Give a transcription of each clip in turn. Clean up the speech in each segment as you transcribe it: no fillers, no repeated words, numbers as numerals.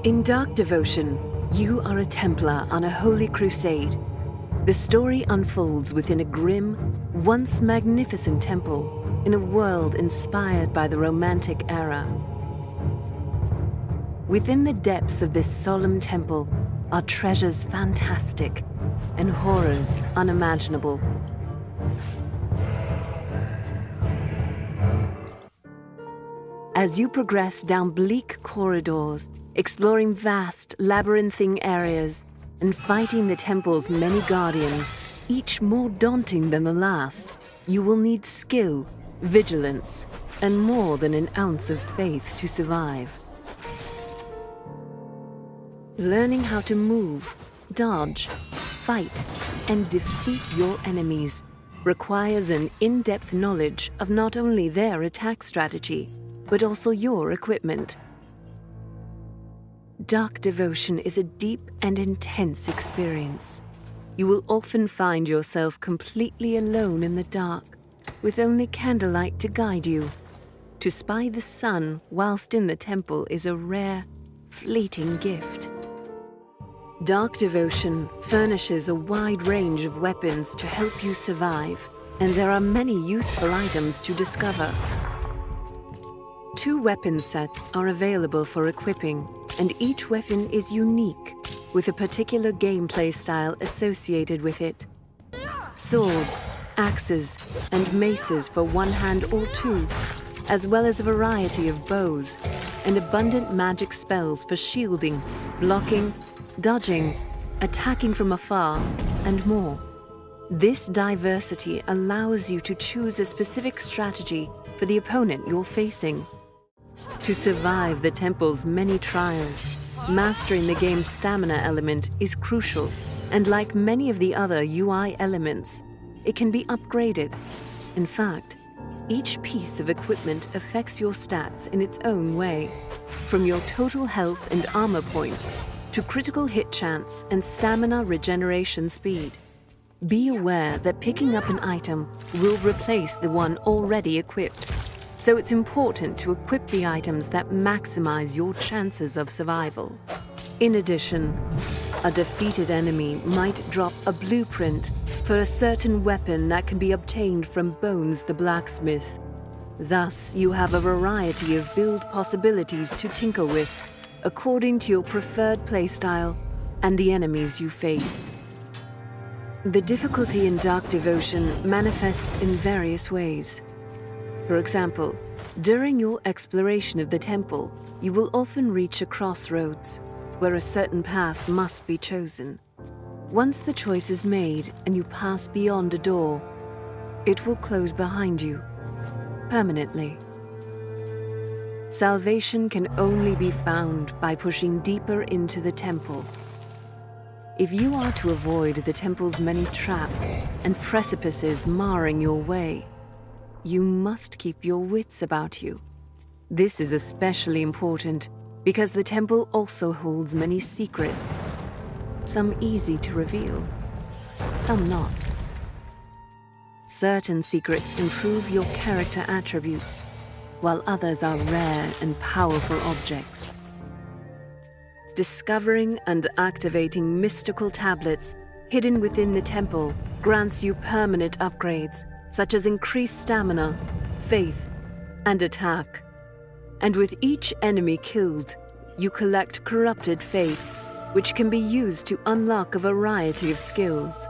In Dark Devotion, you are a Templar on a holy crusade. The story unfolds within a grim, once magnificent temple in a world inspired by the Romantic era. Within the depths of this solemn temple are treasures fantastic and horrors unimaginable. As you progress down bleak corridors, exploring vast, labyrinthine areas, and fighting the temple's many guardians, each more daunting than the last, you will need skill, vigilance, and more than an ounce of faith to survive. Learning how to move, dodge, fight, and defeat your enemies requires an in-depth knowledge of not only their attack strategy, but also your equipment. Dark Devotion is a deep and intense experience. You will often find yourself completely alone in the dark, with only candlelight to guide you. To spy the sun whilst in the temple is a rare, fleeting gift. Dark Devotion furnishes a wide range of weapons to help you survive, and there are many useful items to discover. 2 weapon sets are available for equipping, and each weapon is unique, with a particular gameplay style associated with it. Swords, axes, and maces for one hand or 2, as well as a variety of bows, and abundant magic spells for shielding, blocking, dodging, attacking from afar, and more. This diversity allows you to choose a specific strategy for the opponent you're facing. To survive the temple's many trials, mastering the game's stamina element is crucial, and like many of the other UI elements, it can be upgraded. In fact, each piece of equipment affects your stats in its own way, from your total health and armor points to critical hit chance and stamina regeneration speed. Be aware that picking up an item will replace the one already equipped, so it's important to equip the items that maximize your chances of survival. In addition, a defeated enemy might drop a blueprint for a certain weapon that can be obtained from Bones the blacksmith. Thus, you have a variety of build possibilities to tinker with, according to your preferred playstyle and the enemies you face. The difficulty in Dark Devotion manifests in various ways. For example, during your exploration of the temple, you will often reach a crossroads where a certain path must be chosen. Once the choice is made and you pass beyond a door, it will close behind you permanently. Salvation can only be found by pushing deeper into the temple. If you are to avoid the temple's many traps and precipices marring your way, you must keep your wits about you. This is especially important because the temple also holds many secrets, some easy to reveal, some not. Certain secrets improve your character attributes, while others are rare and powerful objects. Discovering and activating mystical tablets hidden within the temple grants you permanent upgrades, such as increased stamina, faith, and attack. And with each enemy killed, you collect corrupted faith, which can be used to unlock a variety of skills.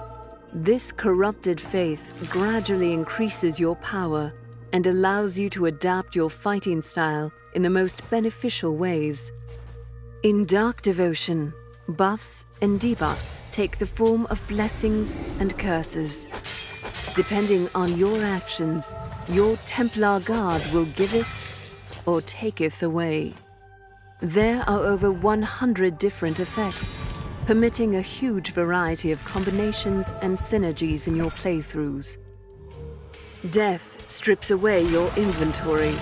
This corrupted faith gradually increases your power and allows you to adapt your fighting style in the most beneficial ways. In Dark Devotion, buffs and debuffs take the form of blessings and curses. Depending on your actions, your Templar Guard will giveth or taketh away. There are over 100 different effects, permitting a huge variety of combinations and synergies in your playthroughs. Death strips away your inventory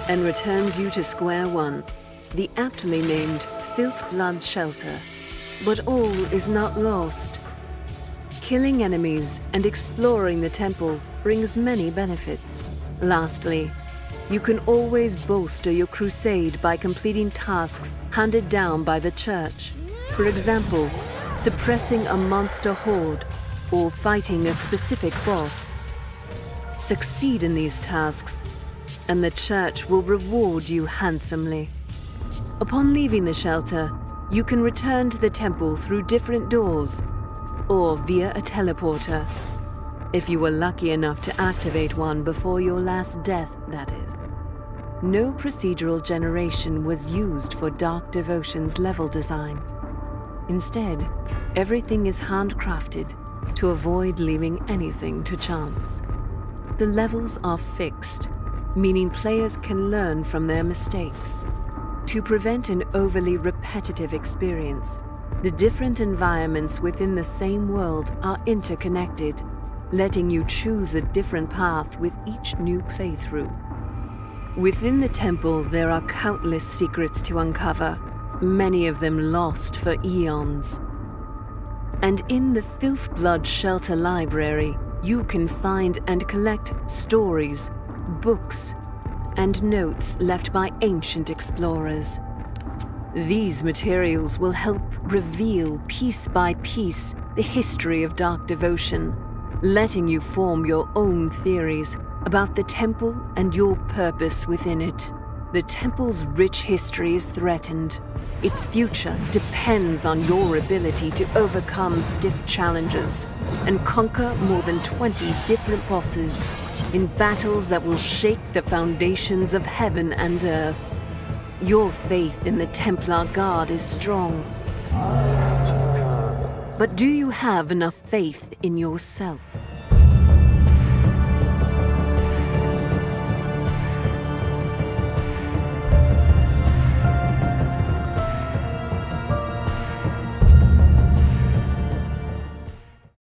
and returns you to square one, the aptly named Filth Blood Shelter. But all is not lost. Killing enemies and exploring the temple brings many benefits. Lastly, You can always bolster your crusade by completing tasks handed down by the Church. For example, suppressing a monster horde or fighting a specific boss. Succeed in these tasks, and the Church will reward you handsomely. Upon leaving the shelter, you can return to the temple through different doors, or via a teleporter, if you were lucky enough to activate one before your last death, that is. No procedural generation was used for Dark Devotion's level design. Instead, everything is handcrafted to avoid leaving anything to chance. The levels are fixed, meaning players can learn from their mistakes. To prevent an overly repetitive experience, the different environments within the same world are interconnected, letting you choose a different path with each new playthrough. Within the temple, there are countless secrets to uncover, many of them lost for eons. And in the Filthblood Shelter Library, you can find and collect stories, books, and notes left by ancient explorers. These materials will help reveal piece by piece the history of Dark Devotion, letting you form your own theories about the temple and your purpose within it. The temple's rich history is threatened. Its future depends on your ability to overcome stiff challenges and conquer more than 20 different bosses in battles that will shake the foundations of heaven and earth. Your faith in the Templar Guard is strong. But do you have enough faith in yourself?